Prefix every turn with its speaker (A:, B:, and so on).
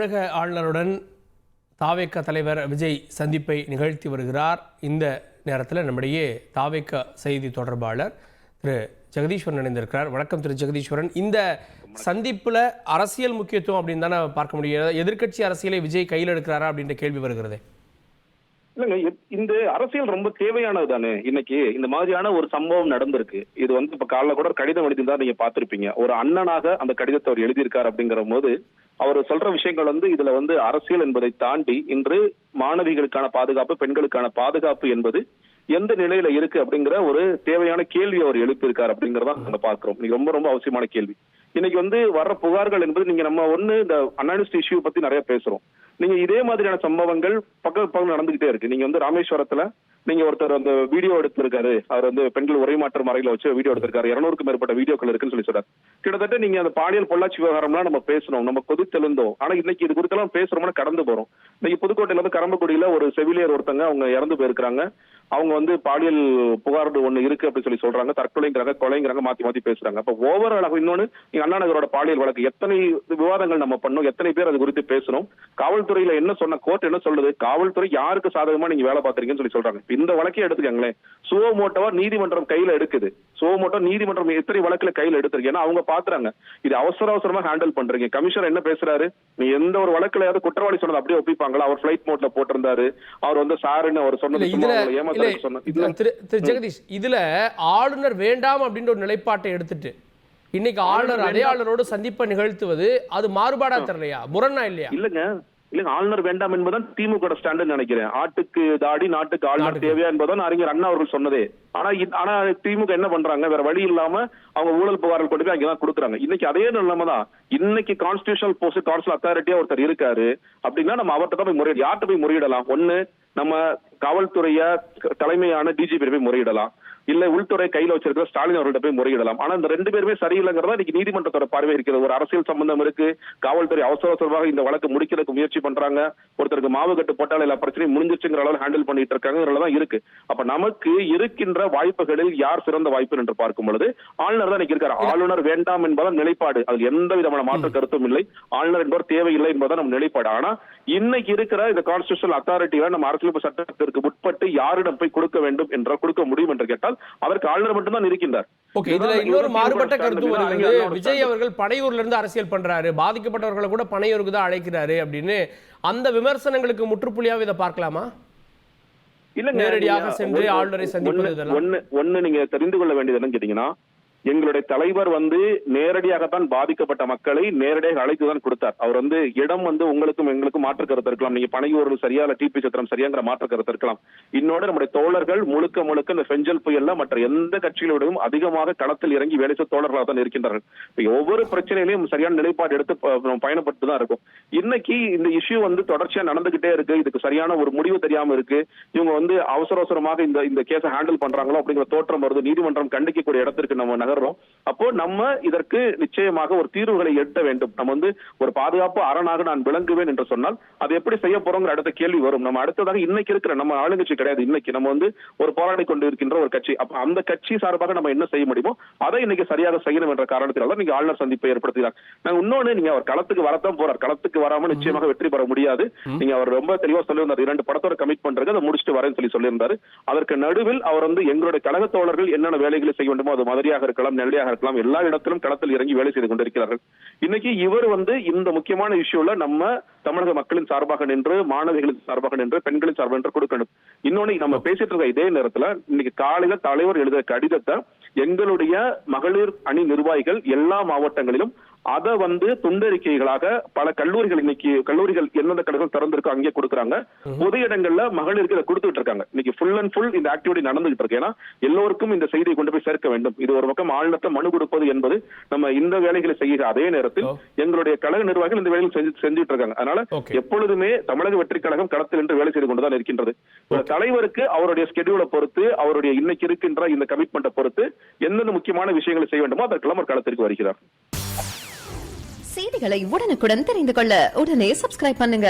A: தமிழக ஆளுநருடன் தாவேக தலைவர் விஜய் சந்திப்பை நிகழ்த்தி வருகிறார். இந்த நேரத்தில் நம்முடைய தாவேக செய்தி தொடர்பாளர் திரு ஜெகதீஸ்வரன் இணைந்திருக்கிறார். வணக்கம் திரு ஜெகதீஸ்வரன். இந்த சந்திப்புல அரசியல் முக்கியத்துவம் அப்படின்னு தானே பார்க்க முடியாது. எதிர்க்கட்சி அரசியலை விஜய் கையில் எடுக்கிறாரா அப்படின்ற கேள்வி வருகிறது.
B: இல்லங்க, இந்த அரசியல் ரொம்ப தேவையானது தானே. இன்னைக்கு இந்த மாதிரியான ஒரு சம்பவம் நடந்திருக்கு. இது இப்ப காலைல கூட ஒரு கடிதம் எழுதியிருந்தா நீங்க பாத்திருப்பீங்க. ஒரு அண்ணனாக அந்த கடிதத்தை அவர் எழுதியிருக்காரு. அப்படிங்கிற போது அவர் சொல்ற விஷயங்கள் இதுல அரசியல் என்பதை தாண்டி இன்று மாணவிகளுக்கான பாதுகாப்பு, பெண்களுக்கான பாதுகாப்பு என்பது எந்த நிலையில இருக்கு அப்படிங்கிற ஒரு தேவையான கேள்வி அவர் எழுப்பியிருக்காரு அப்படிங்கறத நம்ம பாக்குறோம். இன்னைக்கு ரொம்ப ரொம்ப அவசியமான கேள்வி. இன்னைக்கு வர்ற புகார்கள் என்பது நீங்க நம்ம இந்த அன்ஆனஸ்ட் இஷ்யூ பத்தி நிறைய பேசுறோம். நீங்க இதே மாதிரியான சம்பவங்கள் பக்கம் நடந்துகிட்டே இருக்கு. நீங்க ராமேஸ்வரத்துல நீங்க ஒருத்தர் அந்த வீடியோ எடுத்திருக்காரு. அவர் பெண்கள் உரைமாற்றம் அறையில வச்சு வீடியோ எடுத்திருக்காரு. 200க்கும் மேற்பட்ட வீடியோக்கள் இருக்குன்னு சொல்லி சொல்றாரு. கிட்டத்தட்ட நீங்க அந்த பாலியல் பொள்ளாச்சி விவகாரம்லாம் நம்ம பேசணும், நம்ம கொதித்தெழுந்தோம். ஆனா இன்னைக்கு இது குறித்தெல்லாம் பேசுறோம்னா கடந்து போறோம். இன்னைக்கு புதுக்கோட்டையில கரம்பக்குடியில ஒரு செவிலியர் ஒருத்தங்க அவங்க இறந்து போயிருக்காங்க. அவங்க பாலியல் புகார் ஒண்ணு இருக்கு அப்படின்னு சொல்லி சொல்றாங்க. தற்கொலைங்கிறாங்க, கொலைங்கிறாங்க, மாத்தி மாத்தி பேசுறாங்க. அப்ப ஓவரால் இன்னொன்னு அண்ணா நகரோட பாலியல் வழக்கு எத்தனை விவாதங்கள் நம்ம பண்ணோம், எத்தனை பேர் அது குறித்து பேசணும். காவல்துறையில என்ன சொன்ன, கோர்ட் என்ன சொல்லுது, காவல்துறை யாருக்கு சாதகமா நீங்க வேலை பாத்துறீங்கன்னு சொல்லி சொல்றாங்க. இந்த வழக்கே எடுத்துக்கங்களேன். சுவோமோட்டோவா நீதிமன்றம் கையில எடுக்குது. சுவோமோட்டோ நீதிமன்றம் எத்தனை வழக்குல கையில எடுத்திருக்கு. ஏன்னா அவங்க பாத்துறாங்க இது அவசரமா ஹேண்டில் பண்றீங்க. கமிஷனர் என்ன பேசுறாரு, நீ எந்த ஒரு வழக்குல குற்றவாளி சொன்னது அப்படியே ஒப்பிப்பாங்களா. அவர் பிளைட் மோட்ல போட்டிருந்தாரு. அவர் சாருன்னு அவர் சொன்னது
A: ஜெகதீஷ், இதுல ஆளுநர் வேண்டாம் அப்படின்ற ஒரு நிலைப்பாட்டை எடுத்துட்டு இன்னைக்கு ஆளுநர் அதே ஆளுநரோடு சந்திப்பை நிகழ்த்துவது அது மாறுபாடா தெரியலையா, முரணா இல்லையா?
B: இல்லங்க, ஆளுநர் வேண்டாம் என்பதுதான் திமுக ஸ்டாண்ட் நினைக்கிறேன். ஆட்டுக்கு தாடி நாட்டுக்கு ஆளுநர் தேவையா என்பதான் அறிஞர் அண்ணா அவர்கள் சொன்னதே. ஆனா திமுக என்ன பண்றாங்க, வேற வழி இல்லாம அவங்க ஊழல் புகார்கள் கொண்டு போய் அங்கதான் கொடுக்குறாங்க. இன்னைக்கு அதே நிலைமை தான். இன்னைக்கு கான்ஸ்டிடியூஷனல் போஸ்ட் கான்ஸ்டியூஷனல் அத்தாரிட்டியா ஒருத்தர் இருக்காரு அப்படின்னா நம்ம அவர்கிட்ட தான் போய் முறையிட. யார்கிட்ட போய் முறையிடலாம்? ஒண்ணு நம்ம காவல்துறைய தலைமையான டிஜிபி போய் முறையிடலாம், இல்ல உள்துறை கையில வச்சிருக்கிற ஸ்டாலின் அவர்கள்ட்ட போய் முறையிடலாம். ஆனா இந்த ரெண்டு பேருமே சரியில்லைங்கிறதா இன்னைக்கு நீதிமன்றத்தோட பார்வை இருக்கிறது. ஒரு அரசியல் சம்பந்தம் இருக்கு. காவல்துறை அவசரமாக இந்த வழக்கு முடிக்கிறதுக்கு முயற்சி பண்றாங்க. ஒருத்தருக்கு மாவு கட்டு போட்டால் எல்லா பிரச்சனையும் முடிஞ்சிச்சுங்கிற அளவு ஹேண்டில் பண்ணிட்டு இருக்காங்க இருக்கு. அப்ப நமக்கு இருக்கின்ற வாய்ப்புகளில் யார் சிறந்த வாய்ப்பு என்று பார்க்கும் பொழுது ஆளுநர் தான் இன்னைக்கு இருக்காரு. ஆளுநர் வேண்டாம் என்பதால் நிலைப்பாடு, அது எந்த விதமான மாற்று கருத்தும் இல்லை. ஆளுநர் என்பவர் தேவையில்லை என்பதான் நம்ம நிலைப்பாடு. ஆனா இன்னைக்கு இருக்கிற இந்த கான்ஸ்டிடியூஷனல் அத்தாரிட்டியில நம்ம அரசியல் சட்டத்திற்கு உட்பட்டு யாரிடம் போய் கொடுக்க வேண்டும் என்ற கொடுக்க முடியும் என்று கேட்டால் அதற்கு ஆளுநர் மட்டும்தான் இருக்கின்றார்.
A: இதுல இன்னொரு மாறுபட்ட கருத்து வருகிறது. விஜய் அவர்கள் பனையூர்ல இருந்து அரசியல் பண்றாரு, பாதிக்கப்பட்டவர்களை கூட பனையூருக்கு தான் அழைக்கிறாரு அப்படின்னு அந்த விமர்சனங்களுக்கு முற்றுப்புள்ளியாக இதை பார்க்கலாமா?
B: இல்ல,
A: நேரடியாக சென்று ஆளுநரை சந்திப்பது
B: ஒண்ணு நீங்க தெரிந்து கொள்ள வேண்டியது என்னன்னு கேட்டீங்கன்னா, எங்களுடைய தலைவர் நேரடியாகத்தான் பாதிக்கப்பட்ட மக்களை நேரடியாக அழைத்துதான் கொடுத்தார். அவர் இடம் உங்களுக்கும் எங்களுக்கும் மாற்று கருத்து இருக்கலாம். நீங்க பனையூர் சரியா இல்ல டிபி சத்திரம் சரியாங்கிற மாற்று கருத்து இருக்கலாம். இன்னொரு நம்முடைய தோழர்கள் முழுக்க இந்த பெஞ்சல் புயல்ல மற்ற எந்த கட்சிகளோடும் அதிகமாக களத்தில் இறங்கி வேலை செய்த தோழர்களாக தான் இருக்கின்றார்கள். ஒவ்வொரு பிரச்சனையிலையும் சரியான நிலைப்பாடு எடுத்து பயணப்பட்டு தான் இருக்கும். இன்னைக்கு இந்த இஷ்யூ தொடர்ச்சியா நடந்துகிட்டே இருக்கு. இதுக்கு சரியான ஒரு முடிவு தெரியாம இருக்கு. இவங்க அவசரமாக இந்த கேஸை ஹேண்டில் பண்றாங்களோ அப்படிங்கிற தோற்றம் வருது. நீதிமன்றம் கண்டிக்கக்கூடிய இடத்திற்கு நம்ம நகர்றோம். அப்போ நம்ம இதற்கு நிச்சயமாக ஒரு தீர்வுகளை எட்ட வேண்டும். நம்ம ஒரு பாதுகாப்பு அரணாக நான் விளங்குவேன் என்று சொன்னால் அது எப்படி செய்ய போறோங்கிற அடுத்த கேள்வி வரும். நம்ம அடுத்ததாக இன்னைக்கு இருக்கிற நம்ம ஆளுங்கட்சி கிடையாது. இன்னைக்கு நம்ம ஒரு போராடி கொண்டு இருக்கின்ற ஒரு கட்சி. அப்ப அந்த கட்சி சார்பாக நம்ம என்ன செய்ய முடியுமோ அதை இன்னைக்கு சரியாக செய்யணும் என்ற காரணத்தினால நீங்க ஆளுநர் சந்திப்பை ஏற்படுத்துகிறார். நாங்க இன்னொன்னு, நீங்க அவர் களத்துக்கு வரத்தான் போறார். களத்துக்கு வராம நிச்சயமாக வெற்றி பெற முடியாது. நீங்க அவர் ரொம்ப தெளிவா சொல்லியிருந்தார். 2 படத்தோட கமிட் பண்றது, அதை முடிச்சுட்டு வரேன்னு சொல்லியிருந்தாரு. அதற்கு நடுவில் அவர் எங்களுடைய கழக தோழர்கள் என்னென்ன வேலைகளை செய்ய வேண்டுமோ அது மதுரையாக இருக்கலாம், நெல்லையாக இருக்கலாம், எல்லா இடத்திலும் களத்தில் இறங்கி வேலை செய்து கொண்டிருக்கிறார்கள். இன்னைக்கு இவர் இந்த முக்கியமான இஷ்யூல நம்ம தமிழக மக்களின் சார்பாக நின்று, மாணவிகளின் சார்பாக நின்று, பெண்களின் சார்பாக நின்று கொடுக்கணும். இன்னொன்னு நம்ம பேசிட்டு இருக்க இதே நேரத்துல இன்னைக்கு காலையில தலைவர் எழுதிய கடிதத்தை எங்களுடைய மகளிர் அணி நிர்வாகிகள் எல்லா மாவட்டங்களிலும் அதை துண்டறிக்கைகளாக பல கல்லூரிகள், இன்னைக்கு கல்லூரிகள் எந்தெந்த கடைகள் திறந்திருக்கோ அங்கே கொடுக்குறாங்க. பொது இடங்கள்ல மகளிருக்கு இதை கொடுத்துட்டு இருக்காங்க. இன்னைக்கு ஃபுல் அண்ட் ஃபுல் இந்த ஆக்டிவிட்டி நடந்துகிட்டு இருக்கு. ஏன்னா எல்லோருக்கும் இந்த செய்தியை கொண்டு போய் சேர்க்க வேண்டும். இது ஒரு பக்கம் ஆளுநர்கிட்ட மனு கொடுப்பது என்பது நம்ம இந்த வேலைகளை செய்கிற அதே நேரத்தில் எங்களுடைய கழக நிர்வாகிகள் இந்த வேலைகள் செஞ்சுட்டு இருக்காங்க. அதனால எப்பொழுதுமே தமிழக வெற்றி கழகம் களத்தில் என்று வேலை செய்து கொண்டுதான் இருக்கின்றது. தலைவருக்கு அவருடைய ஸ்கெடியூலை பொறுத்து, அவருடைய இன்னைக்கு இருக்கின்ற இந்த கமிட்மெண்ட்டை பொறுத்து எந்தெந்த முக்கியமான விஷயங்களை செய்ய வேண்டுமோ அதற்கெல்லாம் ஒரு களத்திற்கு வருகிறார்.
C: செய்திகளை உடனுக்குடன் தெரிந்து கொள்ள உடனே சப்ஸ்கிரைப் பண்ணுங்க.